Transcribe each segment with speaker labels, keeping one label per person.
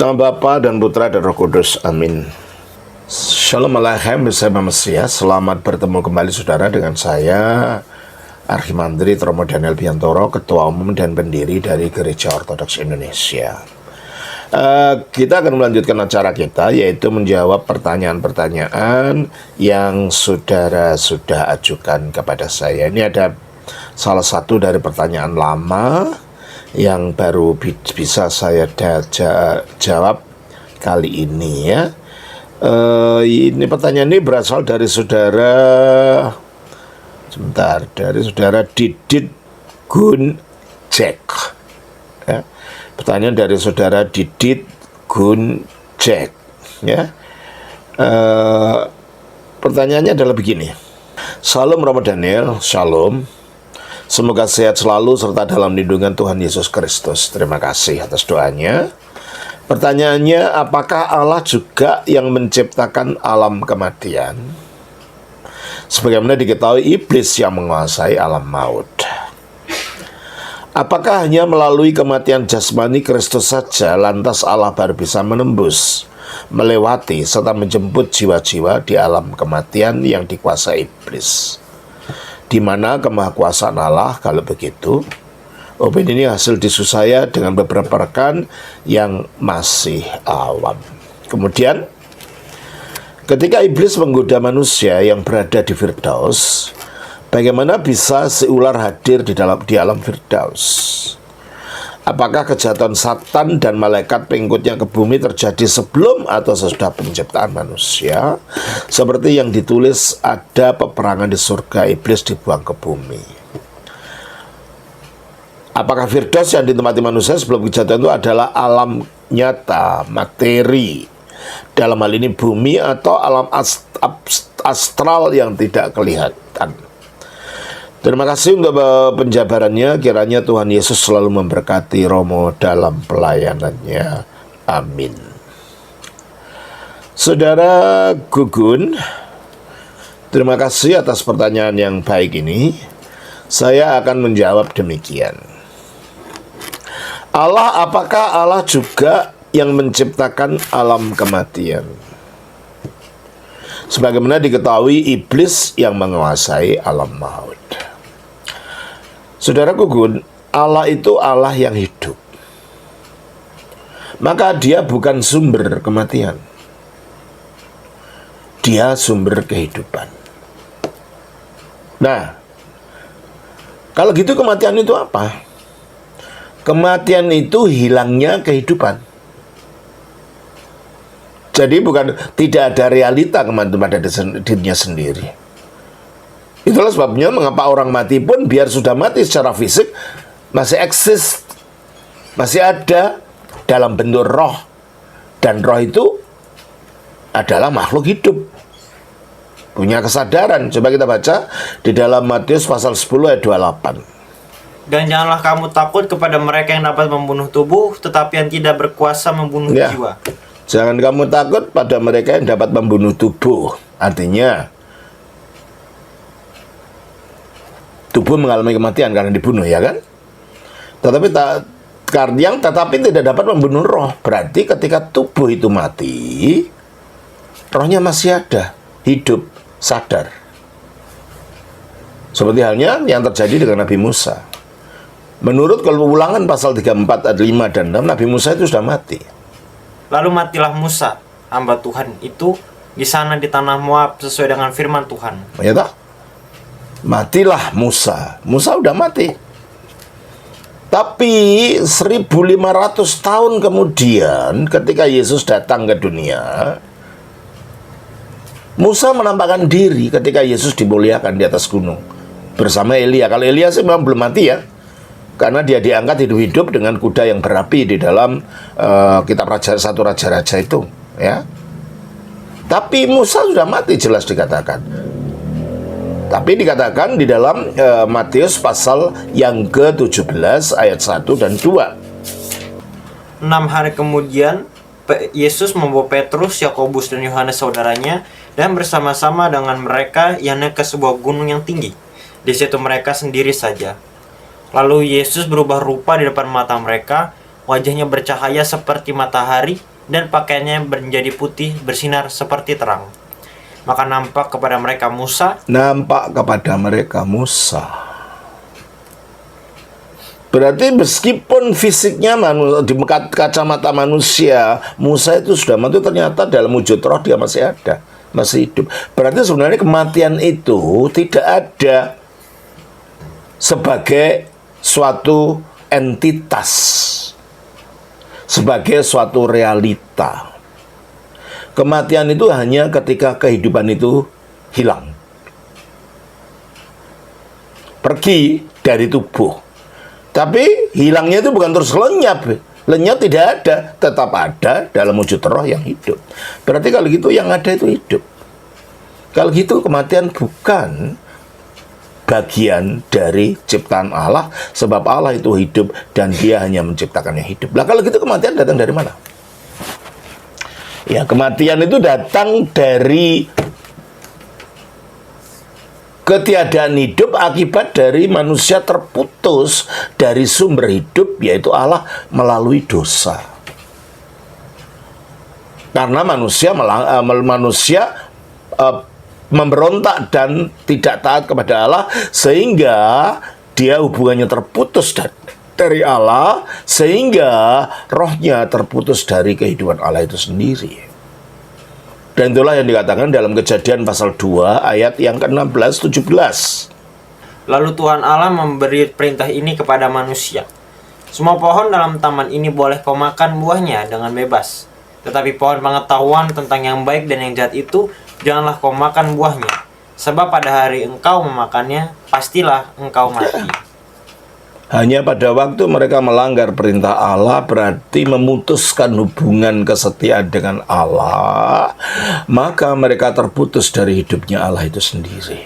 Speaker 1: Nama Bapa dan Putra dan Roh Kudus. Amin. Shalom Alaikum, bersama Mesias. Selamat bertemu kembali saudara dengan saya Arhimandri Tromo Daniel Biantoro, Ketua Umum dan Pendiri dari Gereja Ortodoks Indonesia. Kita akan melanjutkan acara kita, yaitu menjawab pertanyaan-pertanyaan yang saudara sudah ajukan kepada saya. Ini ada salah satu dari pertanyaan lama yang baru bisa saya jawab kali ini ya. Ini pertanyaan ini berasal dari saudara Didit Gunjek ya. Pertanyaan dari saudara Didit Gunjek ya. Pertanyaannya adalah begini. Shalom Romo Daniel, shalom. Semoga sehat selalu serta dalam lindungan Tuhan Yesus Kristus. Terima kasih atas doanya. Pertanyaannya, apakah Allah juga yang menciptakan alam kematian? Sebagaimana diketahui iblis yang menguasai alam maut. Apakah hanya melalui kematian jasmani Kristus saja lantas Allah baru bisa menembus, melewati serta menjemput jiwa-jiwa di alam kematian yang dikuasai iblis? Di mana kemahakuasaan Allah kalau begitu? Opini ini hasil diskusi saya dengan beberapa rekan yang masih awam. Kemudian, ketika iblis menggoda manusia yang berada di Firdaus, bagaimana bisa si ular hadir di alam Firdaus? Apakah kejahatan Satan dan malaikat pengikutnya ke bumi terjadi sebelum atau sesudah penciptaan manusia? Seperti yang ditulis, ada peperangan di surga, iblis dibuang ke bumi. Apakah Firdaus yang ditempati manusia sebelum kejahatan itu adalah alam nyata, materi, dalam hal ini bumi, atau alam astral yang tidak kelihatan? Terima kasih untuk penjabarannya. Kiranya Tuhan Yesus selalu memberkati Romo dalam pelayanannya. Amin. Saudara Gugun, terima kasih atas pertanyaan yang baik ini. Saya akan menjawab demikian. Apakah Allah juga yang menciptakan alam kematian? Sebagaimana diketahui, iblis yang menguasai alam maut. Saudara Gugun, Allah itu Allah yang hidup. Maka dia bukan sumber kematian. Dia sumber kehidupan. Nah, kalau gitu kematian itu apa? Kematian itu hilangnya kehidupan. Jadi tidak ada realita kematian pada dirinya sendiri. Itulah sebabnya mengapa orang mati pun biar sudah mati secara fisik masih eksis, masih ada dalam bentuk roh. Dan roh itu adalah makhluk hidup, punya kesadaran. Coba kita baca di dalam Matius pasal 10 ayat 28.
Speaker 2: Dan janganlah kamu takut kepada mereka yang dapat membunuh tubuh, tetapi yang tidak berkuasa membunuh jiwa.
Speaker 1: Jangan kamu takut pada mereka yang dapat membunuh tubuh. Artinya tubuh mengalami kematian karena dibunuh, ya kan? Tetapi tidak dapat membunuh roh. Berarti ketika tubuh itu mati, rohnya masih ada, hidup, sadar. Seperti halnya yang terjadi dengan Nabi Musa. Menurut Ulangan pasal 34 ayat 5 dan 6, Nabi Musa itu sudah mati.
Speaker 2: Lalu matilah Musa, hamba Tuhan itu, di sana di tanah Moab sesuai dengan firman Tuhan.
Speaker 1: Ya tak? Matilah Musa. Musa udah mati. Tapi 1500 tahun kemudian ketika Yesus datang ke dunia, Musa menampakkan diri ketika Yesus dimuliakan di atas gunung bersama Elia. Kalau Elia sih memang belum mati ya, karena dia diangkat hidup-hidup dengan kuda yang berapi di dalam kitab satu raja-raja itu ya. Tapi Musa sudah mati, jelas dikatakan. Tapi dikatakan di dalam Matius pasal yang ke-17 ayat 1 dan 2.
Speaker 2: 6 hari kemudian Yesus membawa Petrus, Yakobus, dan Yohanes saudaranya, dan bersama-sama dengan mereka yang naik ke sebuah gunung yang tinggi. Di situ mereka sendiri saja. Lalu Yesus berubah rupa di depan mata mereka, wajahnya bercahaya seperti matahari, dan pakaiannya menjadi putih bersinar seperti terang. Maka nampak kepada mereka Musa.
Speaker 1: Berarti meskipun fisiknya di kacamata manusia, Musa itu sudah mati, ternyata dalam wujud roh dia masih ada, masih hidup. Berarti sebenarnya kematian itu tidak ada sebagai suatu entitas, sebagai suatu realita. Kematian itu hanya ketika kehidupan itu hilang, pergi dari tubuh. Tapi hilangnya itu bukan terus lenyap. Lenyap tidak ada, tetap ada dalam wujud roh yang hidup. Berarti kalau gitu yang ada itu hidup. Kalau gitu kematian bukan bagian dari ciptaan Allah, sebab Allah itu hidup dan dia hanya menciptakan yang hidup. Lah kalau gitu kematian datang dari mana? Ya, kematian itu datang dari ketiadaan hidup akibat dari manusia terputus dari sumber hidup, yaitu Allah, melalui dosa. Karena manusia memberontak dan tidak taat kepada Allah, sehingga dia hubungannya terputus dari Allah, sehingga rohnya terputus dari kehidupan Allah itu sendiri. Dan itulah yang dikatakan dalam Kejadian pasal 2 ayat yang ke-16, 17.
Speaker 2: Lalu Tuhan Allah memberi perintah ini kepada manusia. Semua pohon dalam taman ini boleh kau makan buahnya dengan bebas. Tetapi pohon pengetahuan tentang yang baik dan yang jahat itu, janganlah kau makan buahnya. Sebab pada hari engkau memakannya, pastilah engkau mati.
Speaker 1: Hanya pada waktu mereka melanggar perintah Allah, berarti memutuskan hubungan kesetiaan dengan Allah, maka mereka terputus dari hidupnya Allah itu sendiri.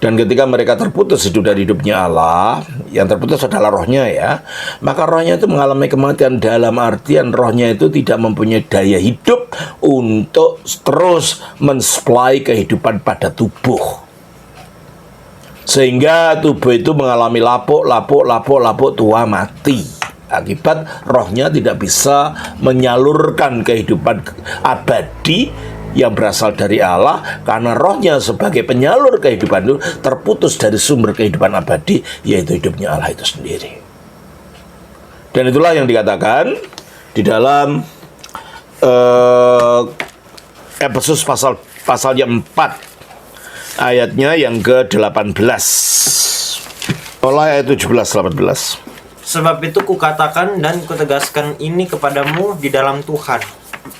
Speaker 1: Dan ketika mereka terputus hidup dari hidupnya Allah, yang terputus adalah rohnya ya, maka rohnya itu mengalami kematian, dalam artian rohnya itu tidak mempunyai daya hidup untuk terus mensuplai kehidupan pada tubuh. Sehingga tubuh itu mengalami lapuk, tua, mati. Akibat rohnya tidak bisa menyalurkan kehidupan abadi yang berasal dari Allah, karena rohnya sebagai penyalur kehidupan itu terputus dari sumber kehidupan abadi, yaitu hidupnya Allah itu sendiri. Dan itulah yang dikatakan di dalam Efesus pasalnya 4, ayatnya yang ke-18. Mulai ayat 17-18.
Speaker 2: Sebab itu kukatakan dan kutegaskan ini kepadamu di dalam Tuhan.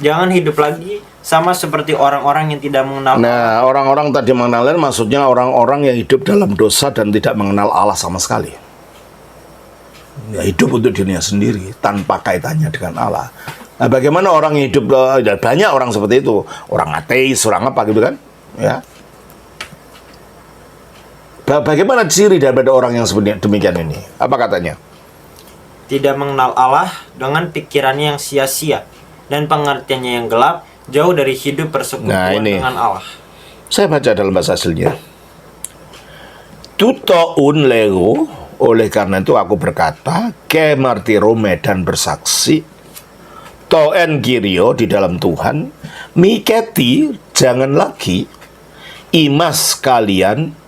Speaker 2: Jangan hidup lagi sama seperti orang-orang yang tidak mengenal.
Speaker 1: Nah, orang-orang tadi mengenalnya maksudnya orang-orang yang hidup dalam dosa dan tidak mengenal Allah sama sekali. Ya, hidup untuk dirinya sendiri tanpa kaitannya dengan Allah. Nah, bagaimana orang yang hidup, banyak orang seperti itu. Orang ateis, orang apa gitu kan. Ya. Bagaimana ciri daripada orang yang sebenarnya demikian ini? Apa katanya?
Speaker 2: Tidak mengenal Allah dengan pikirannya yang sia-sia dan pengertiannya yang gelap, jauh dari hidup persekutuan dengan Allah.
Speaker 1: Saya baca dalam bahasa aslinya. Tutoun lego, oleh karena itu aku berkata, ke martirome dan bersaksi, toen kirio di dalam Tuhan, miketi jangan lagi, imas kalian,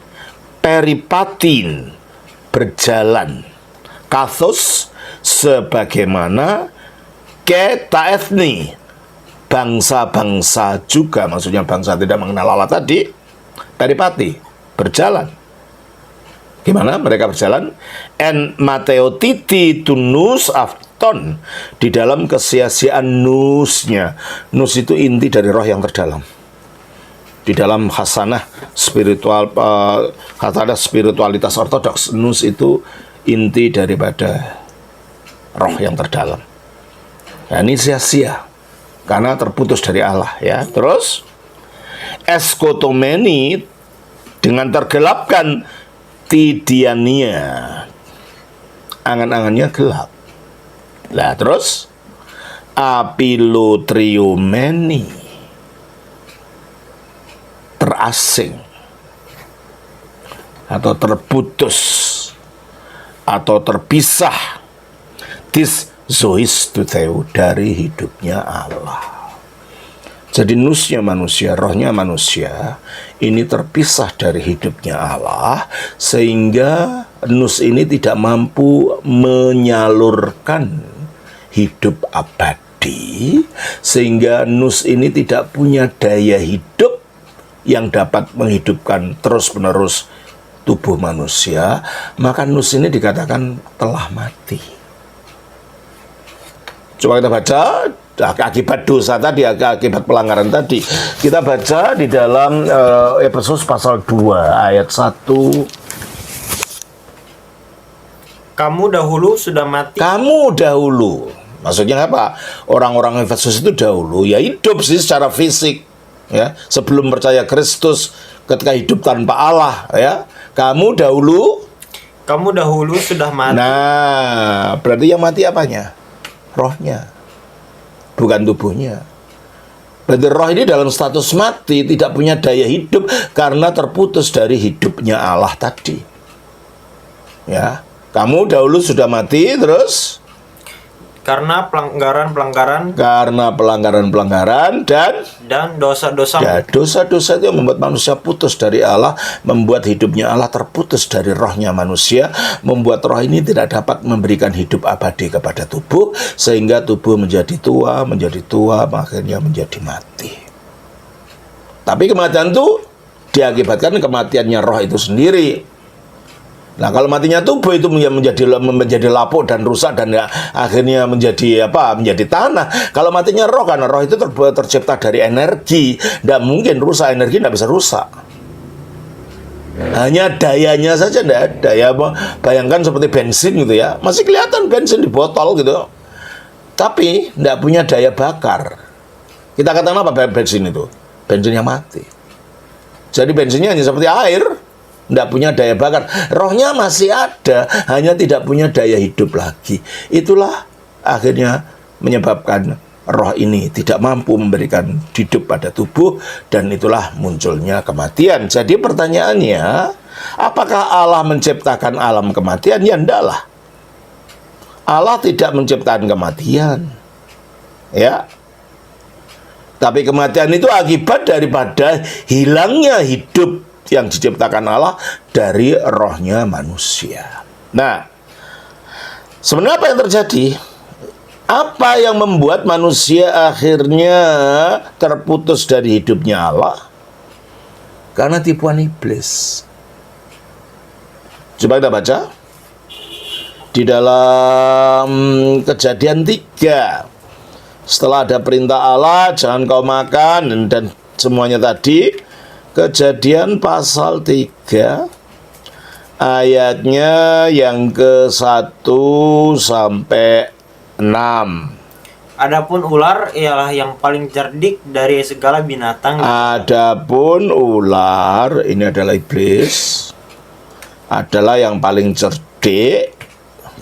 Speaker 1: peripatin berjalan, kathos sebagaimana ketaethni bangsa-bangsa juga, maksudnya bangsa tidak mengenal Allah tadi, peripati berjalan. Gimana mereka berjalan? En mateotiti tunus afton, di dalam kesia-siaan nusnya. Nus itu inti dari roh yang terdalam. Di dalam hasanah spiritual, hasanah spiritualitas ortodoks, nus itu inti daripada roh yang terdalam. Nah, ini sia-sia karena terputus dari Allah ya. Terus eskotomeni, dengan tergelapkan tidiania, angan-angannya gelap. Nah, terus apilotriomeni, terasing atau terputus atau terpisah. Dis zois tu Theo, dari hidupnya Allah. Jadi nusnya manusia, rohnya manusia, ini terpisah dari hidupnya Allah, sehingga nus ini tidak mampu menyalurkan hidup abadi, sehingga nus ini tidak punya daya hidup yang dapat menghidupkan terus-menerus tubuh manusia, maka nus ini dikatakan telah mati. Coba kita baca akibat dosa tadi, akibat pelanggaran tadi. Kita baca di dalam Efesus pasal 2 ayat 1.
Speaker 2: Kamu dahulu sudah mati.
Speaker 1: Kamu dahulu. Maksudnya apa? Orang-orang Efesus itu dahulu ya hidup sih secara fisik, ya, sebelum percaya Kristus, ketika hidup tanpa Allah, ya. Kamu dahulu
Speaker 2: sudah mati.
Speaker 1: Nah, berarti yang mati apanya? Rohnya, bukan tubuhnya. Berarti roh ini dalam status mati, tidak punya daya hidup karena terputus dari hidupnya Allah tadi. Ya, kamu dahulu sudah mati, terus
Speaker 2: karena pelanggaran-pelanggaran dan dosa-dosa.
Speaker 1: Ya, dosa-dosa itu yang membuat manusia putus dari Allah, membuat hidupnya Allah terputus dari rohnya manusia, membuat roh ini tidak dapat memberikan hidup abadi kepada tubuh, sehingga tubuh menjadi tua, akhirnya menjadi mati. Tapi kematian itu diakibatkan kematiannya roh itu sendiri. Nah, kalau matinya tubuh itu menjadi lapuk dan rusak dan ya, akhirnya menjadi tanah. Kalau matinya roh, karena roh itu tercipta dari energi, tidak mungkin rusak, energi tidak bisa rusak. Hanya dayanya saja tidak ada. Ya, bayangkan seperti bensin gitu ya, masih kelihatan bensin di botol gitu, tapi tidak punya daya bakar. Kita katakan apa bensin itu? Bensin yang mati. Jadi bensinnya hanya seperti air, tidak punya daya bakar. Rohnya masih ada, hanya tidak punya daya hidup lagi. Itulah akhirnya menyebabkan roh ini tidak mampu memberikan hidup pada tubuh, dan itulah munculnya kematian. Jadi pertanyaannya, apakah Allah menciptakan alam kematian? Ya enggaklah. Allah tidak menciptakan kematian. Ya. Tapi kematian itu akibat daripada hilangnya hidup yang diciptakan Allah dari rohnya manusia. Nah, sebenarnya apa yang terjadi? Apa yang membuat manusia akhirnya terputus dari hidupnya Allah? Karena tipuan iblis. Coba kita baca di dalam Kejadian 3. Setelah ada perintah Allah, jangan kau makan dan semuanya tadi. Kejadian pasal 3 ayatnya yang ke-1 sampai 6.
Speaker 2: Adapun ular ialah yang paling cerdik dari segala binatang.
Speaker 1: Adapun ular, ini adalah iblis, adalah yang paling cerdik,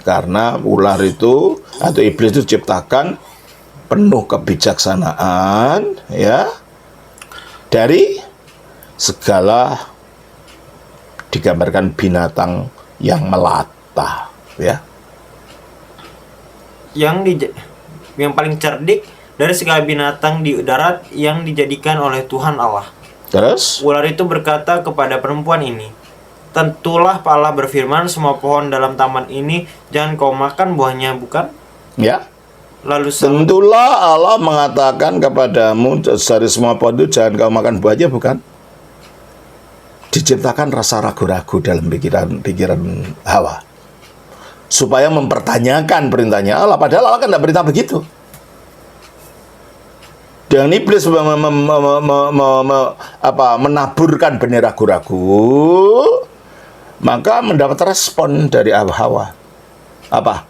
Speaker 1: karena ular itu atau iblis itu diciptakan penuh kebijaksanaan, ya, dari segala digambarkan binatang yang melata, ya.
Speaker 2: Yang paling cerdik dari segala binatang di darat yang dijadikan oleh Tuhan Allah.
Speaker 1: Terus
Speaker 2: Ular itu berkata kepada perempuan ini, tentulah Allah berfirman, semua pohon dalam taman ini jangan kau makan buahnya, bukan?
Speaker 1: Ya.
Speaker 2: Lalu
Speaker 1: Tentulah Allah mengatakan kepadamu dari semua pohon itu jangan kau makan buahnya, bukan? Diciptakan rasa ragu-ragu dalam pikiran Hawa, supaya mempertanyakan perintahnya Allah, padahal Allah kan tidak berintah begitu. Dan iblis menaburkan benih ragu-ragu, maka mendapat respon dari Hawa. Apa?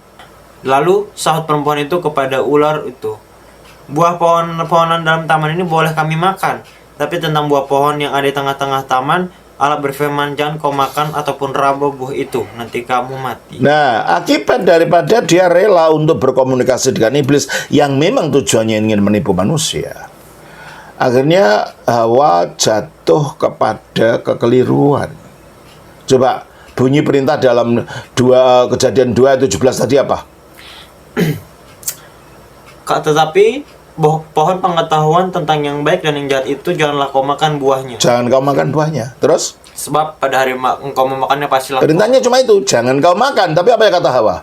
Speaker 2: Lalu sahut perempuan itu kepada ular itu, buah pohonan dalam taman ini boleh kami makan, tapi tentang buah pohon yang ada di tengah-tengah taman, Allah berfirman, jangan kau makan ataupun raba buah itu, nanti kamu mati.
Speaker 1: Nah, akibat daripada dia rela untuk berkomunikasi dengan iblis yang memang tujuannya ingin menipu manusia, akhirnya Hawa jatuh kepada kekeliruan. Coba bunyi perintah dalam Kejadian 2:17 tadi apa?
Speaker 2: Tetapi pohon pengetahuan tentang yang baik dan yang jahat itu janganlah kau makan buahnya.
Speaker 1: Jangan kau makan buahnya. Terus?
Speaker 2: Sebab pada hari engkau memakannya pastilah
Speaker 1: Perintahnya cuma itu, jangan kau makan. Tapi apa yang kata Hawa?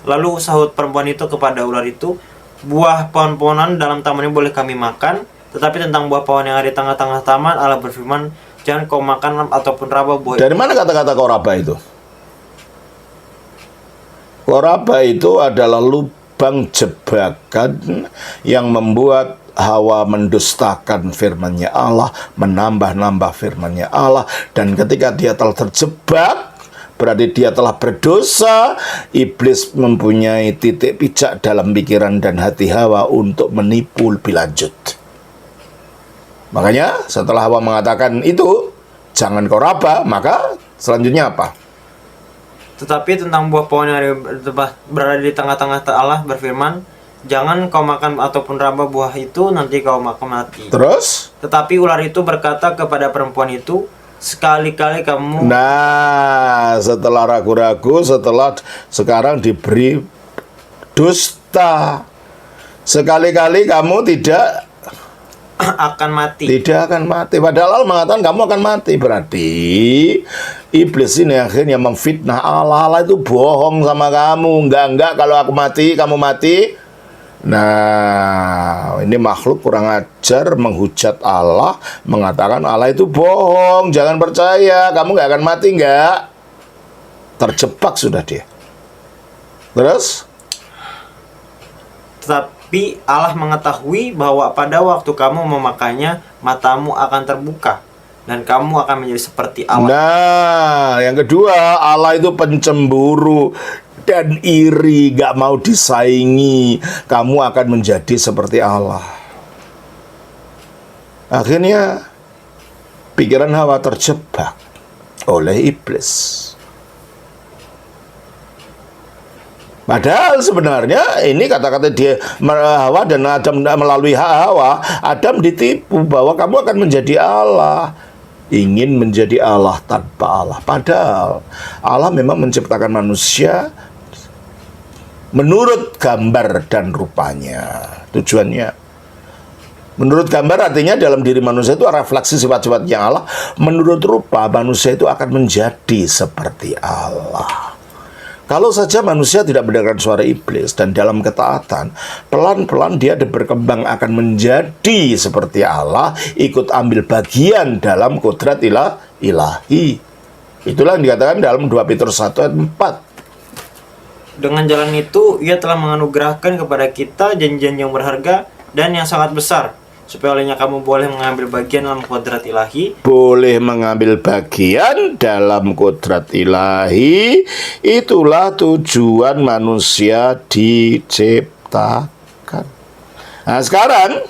Speaker 2: Lalu sahut perempuan itu kepada ular itu, buah pohon-pohonan dalam taman ini boleh kami makan, tetapi tentang buah pohon yang ada di tengah-tengah taman, Allah berfirman, jangan kau makan ataupun raba buah.
Speaker 1: Dari mana kata-kata koraba itu? Koraba itu adalah lubang jebakan yang membuat Hawa mendustakan firman-Nya Allah, menambah-nambah firman-Nya Allah, dan ketika dia telah terjebak, berarti dia telah berdosa. Iblis mempunyai titik pijak dalam pikiran dan hati Hawa untuk menipu lebih lanjut. Makanya setelah Hawa mengatakan itu, jangan kau raba, maka selanjutnya apa?
Speaker 2: Tetapi tentang buah pohon yang berada di tengah-tengah Allah berfirman, jangan kau makan ataupun raba buah itu, nanti kau makan mati.
Speaker 1: Terus?
Speaker 2: Tetapi ular itu berkata kepada perempuan itu, sekali-kali kamu...
Speaker 1: Nah, setelah ragu-ragu, setelah sekarang diberi dusta, sekali-kali kamu tidak
Speaker 2: akan mati.
Speaker 1: Tidak akan mati. Padahal Allah mengatakan kamu akan mati. Berarti iblis ini akhirnya memfitnah Allah. Allah itu bohong sama kamu. Enggak, kalau aku mati, kamu mati. Nah, ini makhluk kurang ajar menghujat Allah, mengatakan Allah itu bohong, jangan percaya, kamu nggak akan mati, nggak. Terjebak sudah dia. Terus?
Speaker 2: Tetapi Allah mengetahui bahwa pada waktu kamu memakannya, matamu akan terbuka dan kamu akan menjadi seperti Allah.
Speaker 1: Nah, yang kedua, Allah itu pencemburu dan iri, gak mau disaingi. Kamu akan menjadi seperti Allah. Akhirnya pikiran Hawa terjebak oleh iblis. Padahal sebenarnya ini kata-kata dia Hawa dan Adam melalui Hawa, Adam ditipu bahwa kamu akan menjadi Allah. Ingin menjadi Allah tanpa Allah. Padahal Allah memang menciptakan manusia menurut gambar dan rupanya. Tujuannya menurut gambar artinya dalam diri manusia itu refleksi sifat-sifatnya Allah. Menurut rupa manusia itu akan menjadi seperti Allah. Kalau saja manusia tidak mendengarkan suara iblis dan dalam ketaatan, pelan-pelan dia berkembang akan menjadi seperti Allah, ikut ambil bagian dalam kodrat ilahi. Itulah yang dikatakan dalam 2 Petrus 1 ayat 4.
Speaker 2: Dengan jalan itu, ia telah menganugerahkan kepada kita janjian yang berharga dan yang sangat besar, supaya olehnya kamu boleh mengambil bagian dalam kodrat ilahi.
Speaker 1: Boleh mengambil bagian dalam kodrat ilahi. Itulah tujuan manusia diciptakan. Nah sekarang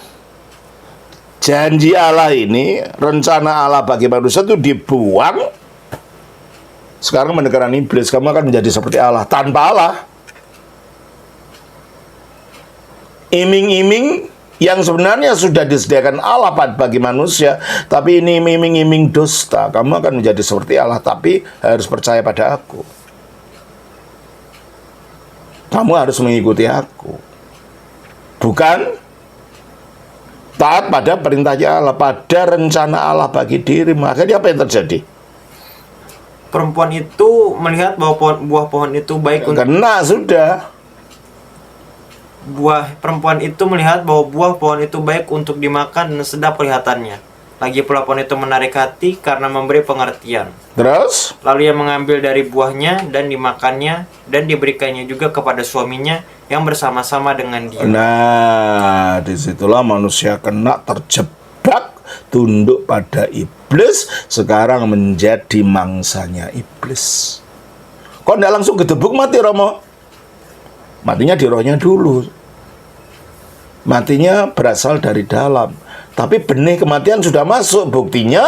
Speaker 1: janji Allah ini, rencana Allah bagi manusia itu dibuang. Sekarang mendengarkan iblis, kamu akan menjadi seperti Allah tanpa Allah. Iming-iming yang sebenarnya sudah disediakan Allah bagi manusia, tapi ini iming-iming dusta. Kamu akan menjadi seperti Allah, tapi harus percaya pada aku. Kamu harus mengikuti aku. Bukan taat pada perintahnya Allah, pada rencana Allah bagi dirimu. Akhirnya apa yang terjadi?
Speaker 2: Perempuan itu melihat bahwa buah pohon itu baik untuk...
Speaker 1: Kena sudah.
Speaker 2: Perempuan itu melihat bahwa buah pohon itu baik untuk dimakan dan sedap kelihatannya. Lagi pula pohon itu menarik hati karena memberi pengertian.
Speaker 1: Terus?
Speaker 2: Lalu ia mengambil dari buahnya dan dimakannya dan diberikannya juga kepada suaminya yang bersama-sama dengan dia.
Speaker 1: Nah, disitulah manusia kena terjebak, tunduk pada iblis, sekarang menjadi mangsanya iblis. Kok tidak langsung gedebuk mati, Romo? Matinya di rohnya dulu. Matinya berasal dari dalam. Tapi benih kematian sudah masuk. Buktinya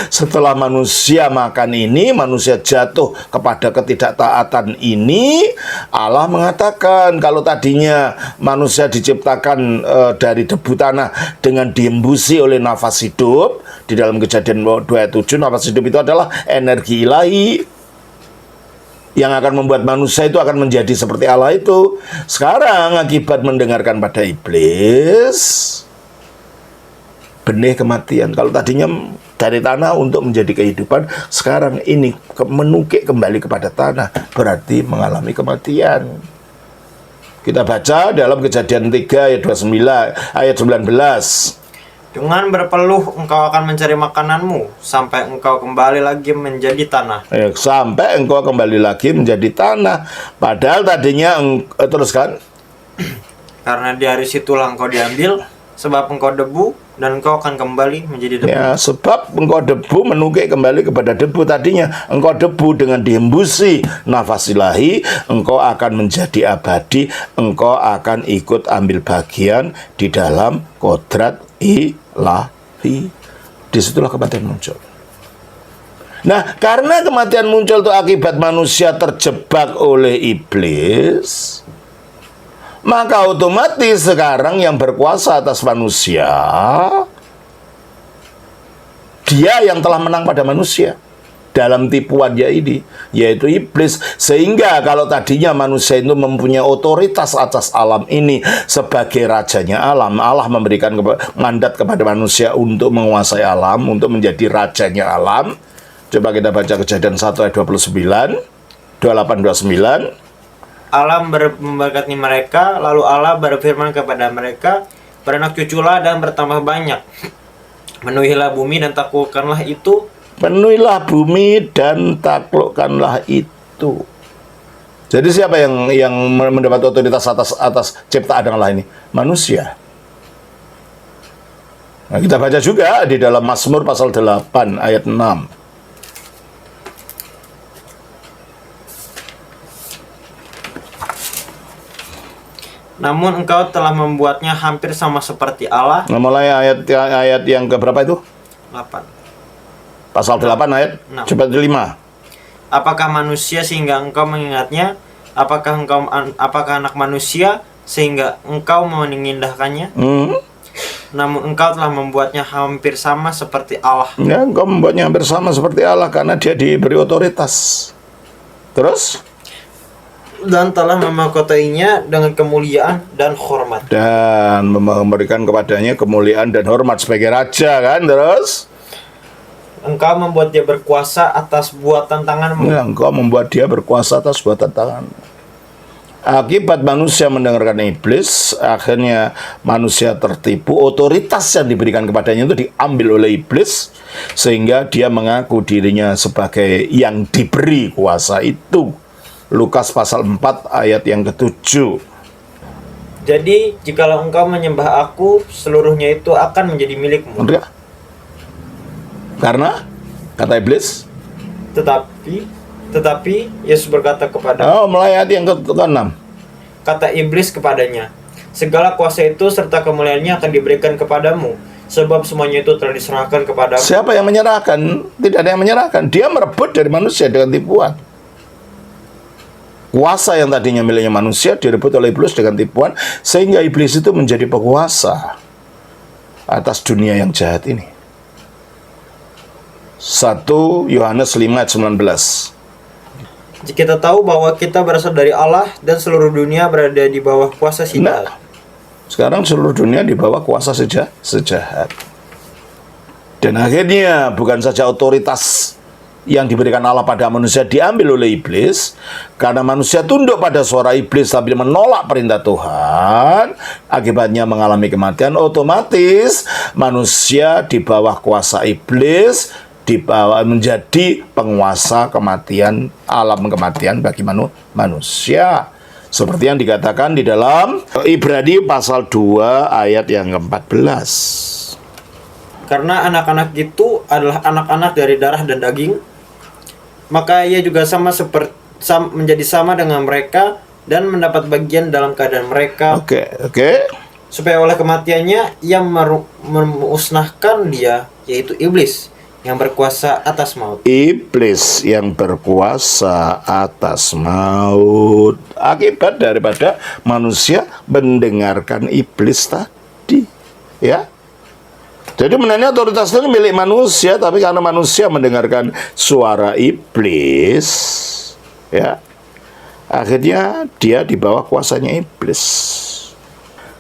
Speaker 1: setelah manusia makan ini, manusia jatuh kepada ketidaktaatan ini, Allah mengatakan kalau tadinya manusia diciptakan dari debu tanah dengan diembusi oleh nafas hidup. Di dalam Kejadian 2:7, nafas hidup itu adalah energi ilahi. yang akan membuat manusia itu akan menjadi seperti Allah itu. Sekarang akibat mendengarkan pada iblis, benih kematian. Kalau tadinya dari tanah untuk menjadi kehidupan, sekarang ini menukik kembali kepada tanah, berarti mengalami kematian. Kita baca dalam Kejadian 3 ayat 29, ayat 19.
Speaker 2: Dengan berpeluh engkau akan mencari makananmu sampai engkau kembali lagi menjadi tanah.
Speaker 1: Sampai engkau kembali lagi menjadi tanah. Padahal tadinya teruskan.
Speaker 2: Karena di hari situlah engkau diambil, sebab engkau debu dan engkau akan kembali menjadi debu.
Speaker 1: Ya, sebab engkau debu menukik kembali kepada debu tadinya. Engkau debu dengan dihembusi nafas ilahi, engkau akan menjadi abadi, engkau akan ikut ambil bagian di dalam kodrat ilahi. Disitulah kematian muncul. Nah, karena kematian muncul itu akibat manusia terjebak oleh iblis, maka otomatis sekarang yang berkuasa atas manusia, dia yang telah menang pada manusia dalam tipuannya ini, yaitu iblis. Sehingga kalau tadinya manusia itu mempunyai otoritas atas alam ini sebagai rajanya alam, Allah memberikan mandat kepada manusia untuk menguasai alam, untuk menjadi rajanya alam. Coba kita baca Kejadian 1 ayat 29, 28-29.
Speaker 2: Allah memberkati mereka, lalu Allah berfirman kepada mereka, beranak cuculah dan bertambah banyak. Menuhilah bumi dan taklukkanlah itu.
Speaker 1: Penuhilah bumi dan taklukkanlah itu. Jadi siapa yang mendapat otoritas atas ciptaan Allah ini? Manusia. Nah, kita baca juga di dalam Mazmur pasal 8 ayat 6.
Speaker 2: Namun engkau telah membuatnya hampir sama seperti Allah.
Speaker 1: Nah, mulai ayat yang keberapa itu?
Speaker 2: 8.
Speaker 1: Pasal 8 ayat
Speaker 2: 6.
Speaker 1: coba 5.
Speaker 2: Apakah manusia sehingga engkau mengingatnya? Apakah anak manusia sehingga engkau mengindahkannya? Namun engkau telah membuatnya hampir sama seperti Allah.
Speaker 1: Ya, engkau membuatnya hampir sama seperti Allah karena dia diberi otoritas. Terus?
Speaker 2: Dan telah memahkotainya dengan kemuliaan dan hormat.
Speaker 1: Dan memberikan kepadanya kemuliaan dan hormat sebagai raja, kan? Terus?
Speaker 2: Engkau membuat dia berkuasa atas buatan tanganmu.
Speaker 1: Ya, engkau membuat dia berkuasa atas buatan tanganmu. Akibat manusia mendengarkan iblis, akhirnya manusia tertipu. Otoritas yang diberikan kepadanya itu diambil oleh iblis, sehingga dia mengaku dirinya sebagai yang diberi kuasa itu. Lukas pasal 4 ayat yang ke-7.
Speaker 2: Jadi, jikalau engkau menyembah aku, seluruhnya itu akan menjadi milikmu.
Speaker 1: Enggak. Karena, kata iblis,
Speaker 2: Tetapi Yesus berkata kepada
Speaker 1: mulai ayat yang ke-6.
Speaker 2: Kata iblis kepadanya, segala kuasa itu serta kemuliaannya akan diberikan kepadamu, sebab semuanya itu telah diserahkan kepadamu.
Speaker 1: Siapa yang menyerahkan? Tidak ada yang menyerahkan. Dia merebut dari manusia dengan tipuan. Kuasa yang tadinya miliknya manusia direbut oleh iblis dengan tipuan, sehingga iblis itu menjadi penguasa atas dunia yang jahat ini. 1 Yohanes 5 ayat 19.
Speaker 2: Jika kita tahu bahwa kita berasal dari Allah dan seluruh dunia berada di bawah kuasa si jahat.
Speaker 1: Sekarang seluruh dunia di bawah kuasa sejahat. Dan akhirnya bukan saja otoritas yang diberikan Allah pada manusia diambil oleh iblis, karena manusia tunduk pada suara iblis tapi menolak perintah Tuhan, akibatnya mengalami kematian. Otomatis manusia di bawah kuasa iblis, dibawa menjadi penguasa kematian, alam kematian bagi manusia. Seperti yang dikatakan di dalam Ibrani pasal 2 ayat yang ke-14.
Speaker 2: Karena anak-anak itu adalah anak-anak dari darah dan daging, maka ia juga menjadi sama dengan mereka dan mendapat bagian dalam keadaan mereka.
Speaker 1: Oke.
Speaker 2: Supaya oleh kematiannya ia memusnahkan dia, yaitu iblis yang berkuasa atas maut.
Speaker 1: Iblis yang berkuasa atas maut akibat daripada manusia mendengarkan iblis tadi, ya. Jadi sebenarnya otoritas itu milik manusia, tapi karena manusia mendengarkan suara iblis, ya, Akhirnya dia di bawah kuasanya iblis.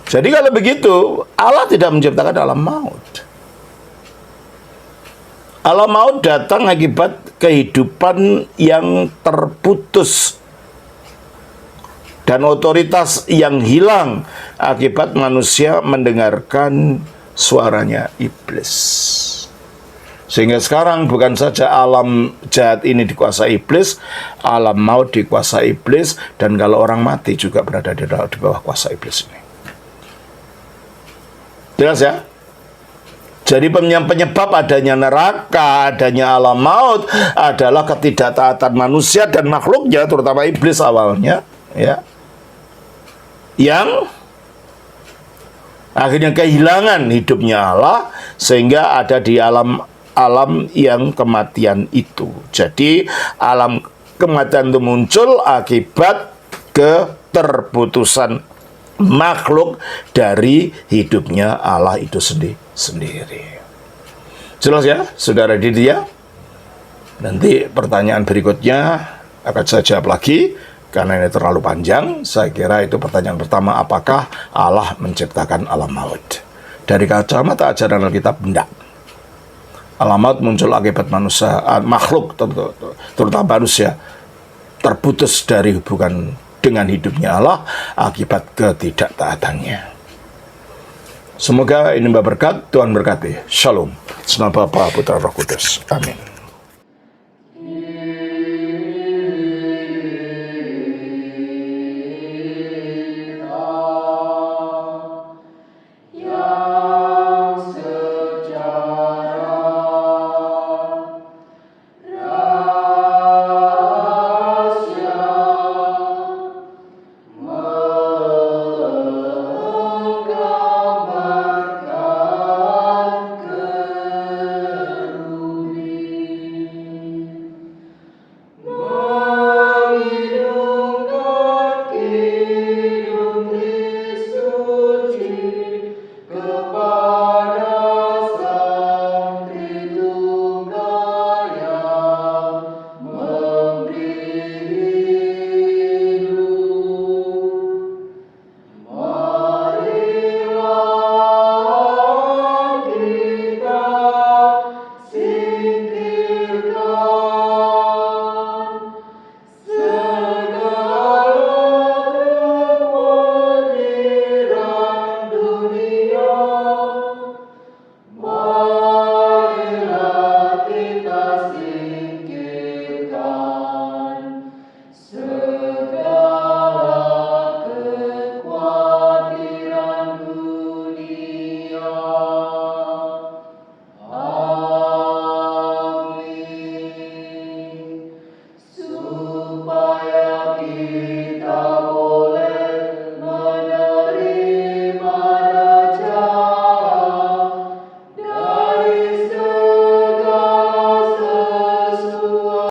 Speaker 1: Jadi kalau begitu, Allah tidak menciptakan alam maut. Alam maut datang akibat kehidupan yang terputus dan otoritas yang hilang akibat manusia mendengarkan suaranya iblis. Sehingga sekarang bukan saja alam jahat ini dikuasai iblis, alam maut dikuasai iblis, dan kalau orang mati juga berada di bawah kuasa iblis ini. Jelas ya? Jadi penyebab adanya neraka, adanya alam maut adalah ketidaktaatan manusia dan makhluknya, terutama iblis awalnya, ya, yang akhirnya kehilangan hidupnya Allah sehingga ada di alam yang kematian itu. Jadi alam kematian itu muncul akibat keterputusan makhluk dari hidupnya Allah itu sendiri. Jelas ya, saudara Didia? Nanti pertanyaan berikutnya akan saya jawab lagi, karena ini terlalu panjang. Saya kira itu pertanyaan pertama, apakah Allah menciptakan alam maut? Dari kacamata ajaran Alkitab, tidak. Alam maut muncul akibat manusia, makhluk, terutama manusia, terputus dari hubungan dengan hidupnya Allah akibat ketidaktaatannya. Semoga ini berkat, Tuhan berkati. Shalom. Nama Bapa, Putra, Roh Kudus. Amin.